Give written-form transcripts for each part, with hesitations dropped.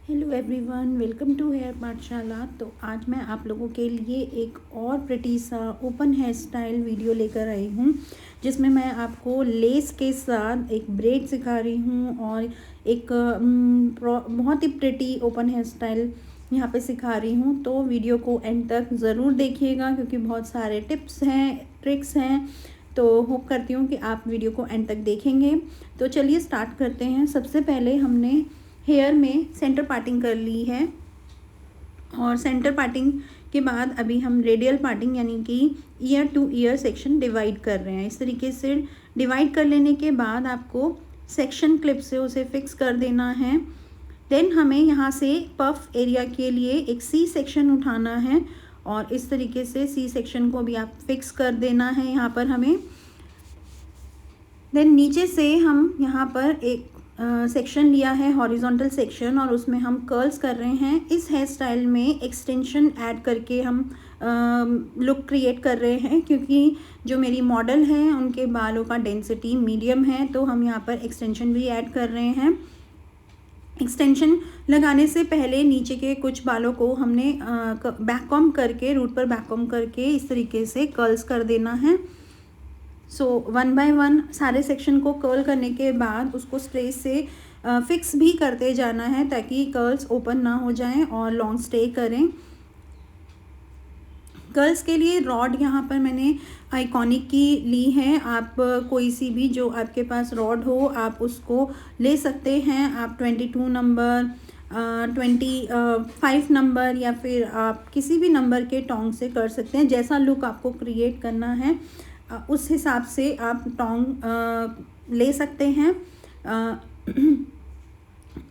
Hello everyone, welcome to here Pathshala. तो आज मैं आप लोगों के लिए एक और प्रिटी सा ओपन हेयर स्टाइल वीडियो लेकर आई हूँ, जिसमें मैं आपको लेस के साथ एक ब्रेड सिखा रही हूँ और एक बहुत ही प्रिटी ओपन हेयर स्टाइल यहाँ पे सिखा रही हूँ। तो वीडियो को एंड तक ज़रूर देखिएगा क्योंकि बहुत सारे टिप्स हैं, ट्रिक्स हैं। तो होप करती हूँ कि आप वीडियो को एंड तक देखेंगे। तो चलिए स्टार्ट करते हैं। सबसे पहले हमने हेयर में सेंटर पार्टिंग कर ली है और सेंटर पार्टिंग के बाद अभी हम रेडियल पार्टिंग यानी कि year two year section divide कर रहे हैं। इस तरीके से डिवाइड कर लेने के बाद आपको सेक्शन क्लिप से उसे फिक्स कर देना है। देन हमें यहाँ से पफ एरिया के लिए एक सी सेक्शन उठाना है और इस तरीके से सी सेक्शन को भी आप फिक्स कर देना है यहाँ पर हमें। देन नीचे से हम यहाँ पर एक सेक्शन लिया है हॉरिजॉन्टल सेक्शन और उसमें हम कर्ल्स कर रहे हैं। इस हेयर स्टाइल में एक्सटेंशन ऐड करके हम लुक क्रिएट कर रहे हैं क्योंकि जो मेरी मॉडल हैं उनके बालों का डेंसिटी मीडियम है, तो हम यहाँ पर एक्सटेंशन भी ऐड कर रहे हैं। एक्सटेंशन लगाने से पहले नीचे के कुछ बालों को हमने बैक कॉम्ब करके, रूट पर बैक कॉम्ब करके इस तरीके से कर्ल्स कर देना है। सो 1 बाय 1 सारे सेक्शन को कर्ल करने के बाद उसको स्प्रे से फिक्स भी करते जाना है ताकि कर्ल्स ओपन ना हो जाएं और लॉन्ग स्टे करें। कर्ल्स के लिए रॉड यहाँ पर मैंने आइकॉनिक की ली है। आप कोई सी भी जो आपके पास रॉड हो आप उसको ले सकते हैं। आप 22 नंबर 25 नंबर या फिर आप किसी भी नंबर के टोंग से कर सकते हैं। जैसा लुक आपको क्रिएट करना है उस हिसाब से आप टोंग ले सकते हैं।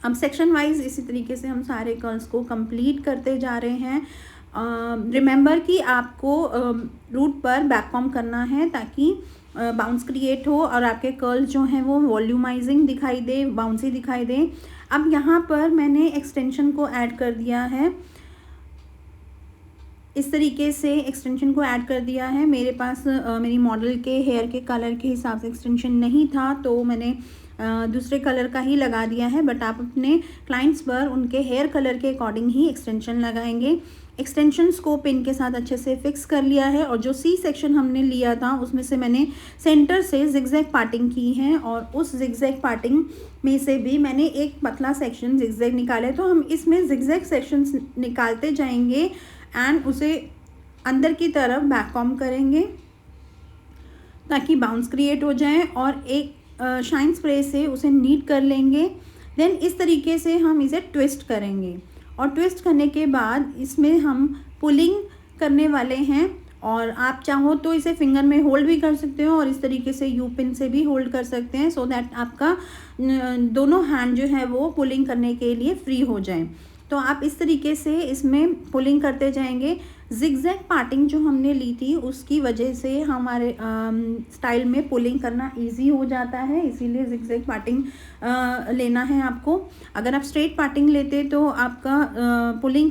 अब सेक्शन वाइज इसी तरीके से हम सारे कर्ल्स को कंप्लीट करते जा रहे हैं। रिमेंबर कि आपको रूट पर बैक कॉम्ब करना है ताकि बाउंस क्रिएट हो और आपके कर्ल्स जो हैं वो वॉल्यूमाइजिंग दिखाई दे, बाउंसी दिखाई दे। अब यहाँ पर मैंने एक्सटेंशन को ऐड कर दिया है। इस तरीके से एक्सटेंशन को ऐड कर दिया है। मेरे पास मेरी मॉडल के हेयर के कलर के हिसाब से एक्सटेंशन नहीं था तो मैंने दूसरे कलर का ही लगा दिया है, बट आप अपने क्लाइंट्स पर उनके हेयर कलर के अकॉर्डिंग ही एक्सटेंशन लगाएंगे। एक्सटेंशंस को पिन के साथ अच्छे से फिक्स कर लिया है और जो सी सेक्शन हमने लिया था उसमें से मैंने सेंटर से जिगजैग पार्टिंग की है और उस जिगजैग पार्टिंग में से भी मैंने एक पतला सेक्शन जिगजैग निकाले। तो हम इसमें जिगजैग सेक्शंस निकालते जाएंगे एंड उसे अंदर की तरफ बैक कॉम्ब करेंगे ताकि बाउंस क्रिएट हो जाए और एक शाइन स्प्रे से उसे नीट कर लेंगे। देन इस तरीके से हम इसे ट्विस्ट करेंगे और ट्विस्ट करने के बाद इसमें हम पुलिंग करने वाले हैं और आप चाहो तो इसे फिंगर में होल्ड भी कर सकते हो और इस तरीके से यू पिन से भी होल्ड कर सकते हैं सो दैट आपका दोनों हैंड जो है वो पुलिंग करने के लिए फ्री हो जाए। तो आप इस तरीके से इसमें पुलिंग करते जाएंगे। जिगजैग पार्टिंग जो हमने ली थी उसकी वजह से हमारे स्टाइल में पुलिंग करना इजी हो जाता है, इसीलिए जिगजैग पार्टिंग लेना है आपको। अगर आप स्ट्रेट पार्टिंग लेते तो आपका पुलिंग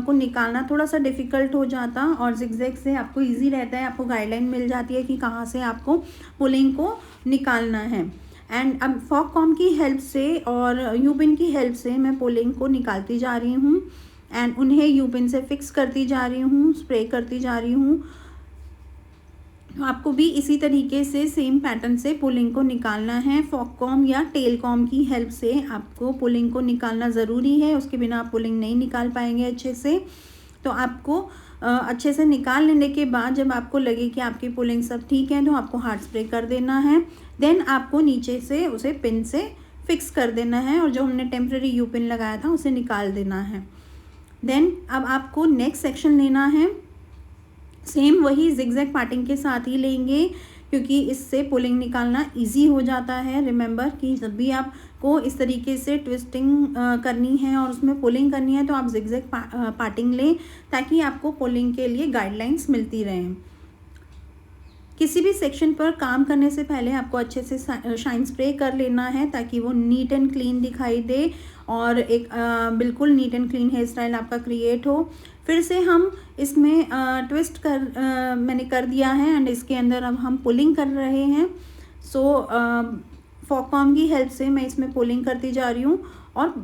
को निकालना थोड़ा सा डिफ़िकल्ट हो जाता और जिगजैग से आपको इजी रहता है, आपको गाइडलाइन मिल जाती है कि कहाँ से आपको पुलिंग को निकालना है। एंड अब फॉक कॉम्ब की हेल्प से और यू पिन की हेल्प से मैं पुलिंग को निकालती जा रही हूँ एंड उन्हें यू पिन से फिक्स करती जा रही हूँ, स्प्रे करती जा रही हूँ। तो आपको भी इसी तरीके से सेम पैटर्न से पुलिंग को निकालना है। फॉक कॉम्ब या टेल कॉम्ब की हेल्प से आपको पुलिंग को निकालना ज़रूरी है, उसके बिना आप पुलिंग नहीं निकाल पाएंगे अच्छे से। तो आपको अच्छे से निकाल लेने के बाद जब आपको लगे कि आपकी पुलिंग सब ठीक है तो आपको हार्ड स्प्रे कर देना है। देन आपको नीचे से उसे पिन से फिक्स कर देना है और जो हमने टेम्प्रेरी यू पिन लगाया था उसे निकाल देना है। देन अब आपको नेक्स्ट सेक्शन लेना है, सेम वही जिगजैग पार्टिंग के साथ ही लेंगे क्योंकि इससे पुलिंग निकालना इजी हो जाता है। रिमेंबर कि जब भी आपको इस तरीके से ट्विस्टिंग करनी है और उसमें पुलिंग करनी है तो आप जिगजैग पार्टिंग लें ताकि आपको पुलिंग के लिए गाइडलाइंस मिलती रहें। किसी भी सेक्शन पर काम करने से पहले आपको अच्छे से शाइन स्प्रे कर लेना है ताकि वो नीट एंड क्लीन दिखाई दे और एक बिल्कुल neat and clean hair style आपका क्रिएट हो। फिर से हम इसमें मैंने कर दिया है एंड इसके अंदर अब हम पुलिंग कर रहे हैं। सो फॉक कॉम्ब की हेल्प से मैं इसमें पुलिंग करती जा रही हूँ और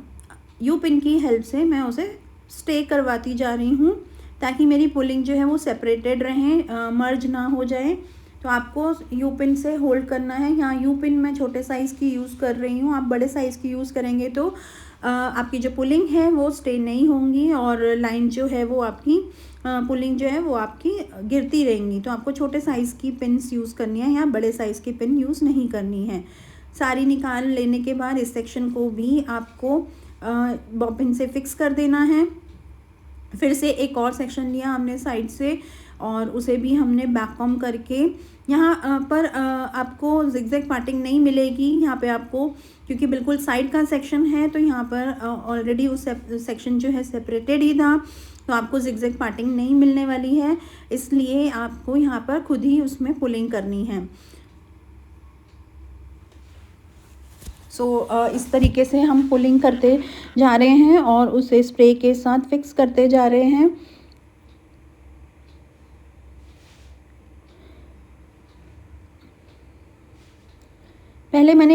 यू पिन की हेल्प से मैं उसे स्टे करवाती जा रही हूँ, ताकि मेरी पुलिंग जो है वो सेपरेटेड रहें, मर्ज ना हो जाए। तो आपको यू पिन से होल्ड करना है। यहाँ यू पिन मैं छोटे साइज़ की यूज़ कर रही हूँ, आप बड़े साइज़ की यूज़ करेंगे तो आपकी जो पुलिंग है वो स्टे नहीं होंगी और लाइन जो है वो आपकी पुलिंग जो है वो आपकी गिरती रहेंगी। तो आपको छोटे साइज़ की पिन्स यूज़ करनी है, यहाँ बड़े साइज़ की पिन यूज़ नहीं करनी है। सारी निकाल लेने के बाद इस सेक्शन को भी आपको बॉबिन से फिक्स कर देना है। फिर से एक और सेक्शन लिया हमने साइड से और उसे भी हमने बैक कॉम करके यहाँ पर आपको जिगजैग पार्टिंग नहीं मिलेगी। यहाँ पे आपको, क्योंकि बिल्कुल साइड का सेक्शन है तो यहाँ पर ऑलरेडी उस सेक्शन जो है सेपरेटेड ही था, तो आपको जिगजैग पार्टिंग नहीं मिलने वाली है, इसलिए आपको यहाँ पर खुद ही उसमें पुलिंग करनी है। इस तरीके से हम पुलिंग करते जा रहे हैं और उसे स्प्रे के साथ फिक्स करते जा रहे हैं। पहले मैंने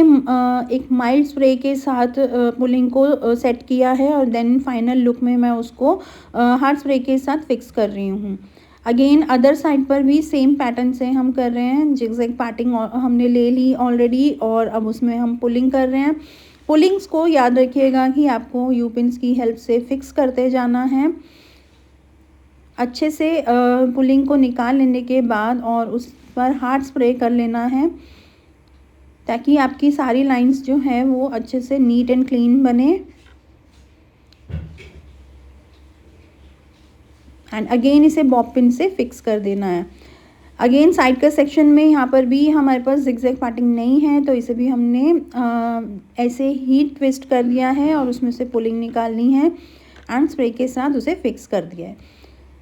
एक माइल्ड स्प्रे के साथ पुलिंग को सेट किया है और देन फाइनल लुक में मैं उसको हार्ड स्प्रे के साथ फिक्स कर रही हूँ। अगेन अदर साइड पर भी सेम पैटर्न से हम कर रहे हैं। जिगजैग पार्टिंग हमने ले ली ऑलरेडी और अब उसमें हम पुलिंग कर रहे हैं। पुलिंग्स को याद रखिएगा कि आपको यू पिन्स की हेल्प से फिक्स करते जाना है। अच्छे से पुलिंग को निकाल लेने के बाद और उस पर हार्ड स्प्रे कर लेना है, ताकि आपकी सारी लाइंस जो है वो अच्छे से नीट एंड क्लीन बने। एंड अगेन इसे बॉब पिन से फिक्स कर देना है। अगेन साइड का सेक्शन में यहाँ पर भी हमारे पास जिगजैग पार्टिंग नहीं है, तो इसे भी हमने ऐसे ही ट्विस्ट कर दिया है और उसमें से पुलिंग निकालनी है एंड स्प्रे के साथ उसे फिक्स कर दिया है।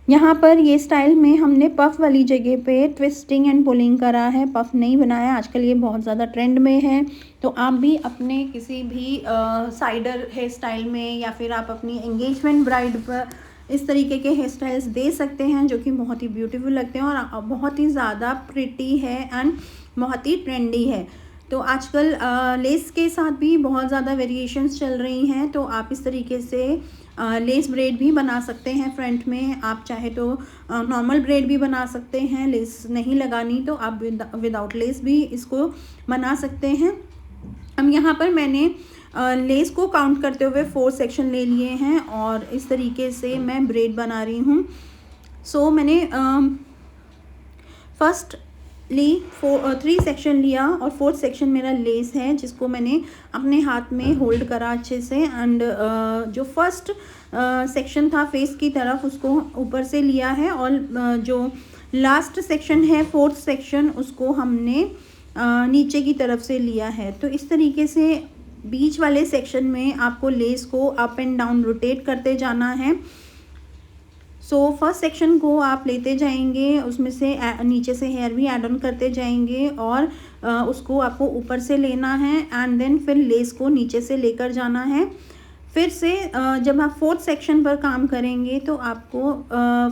यहाँ पर ये स्टाइल में हमने पफ वाली जगह पे ट्विस्टिंग एंड पुलिंग करा है, पफ नहीं बनाया। आजकल ये बहुत ज़्यादा ट्रेंड में है, तो आप भी अपने किसी भी साइडर हेयर स्टाइल में या फिर आप अपनी एंगेजमेंट ब्राइड पर इस तरीके के हेयर स्टाइल्स दे सकते हैं, जो कि बहुत ही ब्यूटीफुल लगते हैं और बहुत ही ज़्यादा प्रिटी है एंड बहुत ही ट्रेंडी है। तो आजकल लेस के साथ भी बहुत ज़्यादा वेरिएशंस चल रही हैं, तो आप इस तरीके से लेस ब्रेड भी बना सकते हैं फ्रंट में। आप चाहे तो नॉर्मल ब्रेड भी बना सकते हैं, लेस नहीं लगानी तो आप विदाउट लेस भी इसको बना सकते हैं। अब यहाँ पर मैंने लेस को काउंट करते हुए 4 सेक्शन ले लिए हैं और इस तरीके से मैं ब्रेड बना रही हूँ। मैंने फर्स्ट ली 3 सेक्शन लिया और 4th सेक्शन मेरा लेस है, जिसको मैंने अपने हाथ में होल्ड करा अच्छे से। एंड जो फर्स्ट सेक्शन था फेस की तरफ उसको ऊपर से लिया है और जो लास्ट सेक्शन है 4th सेक्शन उसको हमने नीचे की तरफ से लिया है। तो इस तरीके से बीच वाले सेक्शन में आपको लेस को अप एंड डाउन रोटेट करते जाना है। फर्स्ट सेक्शन को आप लेते जाएंगे, उसमें से नीचे से हेयर भी ऐड ऑन करते जाएंगे और उसको आपको ऊपर से लेना है एंड देन फिर लेस को नीचे से लेकर जाना है। फिर से जब आप 4th सेक्शन पर काम करेंगे तो आपको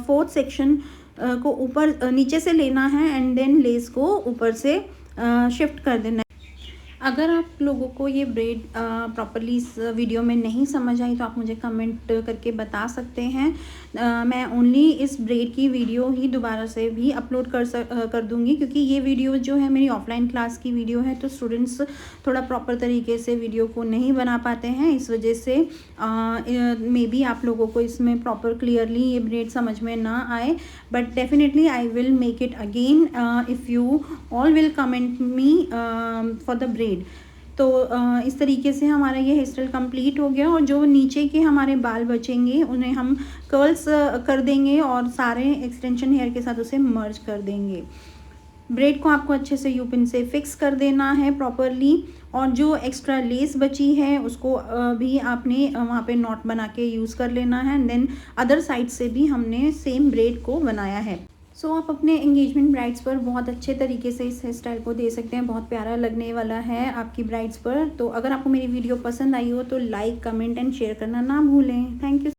4th सेक्शन को ऊपर नीचे से लेना है एंड देन लेस को ऊपर से शिफ्ट कर देना है। अगर आप लोगों को ये ब्रेड प्रॉपरली इस वीडियो में नहीं समझ आई तो आप मुझे कमेंट करके बता सकते हैं। मैं ओनली इस ब्रेड की वीडियो ही दोबारा से भी अपलोड कर दूंगी, क्योंकि ये वीडियो जो है मेरी ऑफलाइन क्लास की वीडियो है, तो स्टूडेंट्स थोड़ा प्रॉपर तरीके से वीडियो को नहीं बना पाते हैं। इस वजह से मे बी आप लोगों को इसमें प्रॉपर क्लियरली ये ब्रेड समझ में ना आए, but definitely I will make it again if you all will comment me for the bread. तो इस तरीके से हमारा ये हेयर स्टाइल कंप्लीट हो गया और जो नीचे के हमारे बाल बचेंगे उन्हें हम कर्ल्स कर देंगे और सारे एक्सटेंशन हेयर के साथ उसे मर्ज कर देंगे। ब्रेड को आपको अच्छे से यू पिन से फिक्स कर देना है प्रॉपरली, और जो एक्स्ट्रा लेस बची है उसको भी आपने वहाँ पे नॉट बना के यूज़ कर लेना है। एंड देन अदर साइड से भी हमने सेम ब्रेड को बनाया है। आप अपने एंगेजमेंट ब्राइड्स पर बहुत अच्छे तरीके से इस हेयर स्टाइल को दे सकते हैं, बहुत प्यारा लगने वाला है आपकी ब्राइड्स पर। तो अगर आपको मेरी वीडियो पसंद आई हो तो लाइक, कमेंट एंड शेयर करना ना भूलें। Thank you.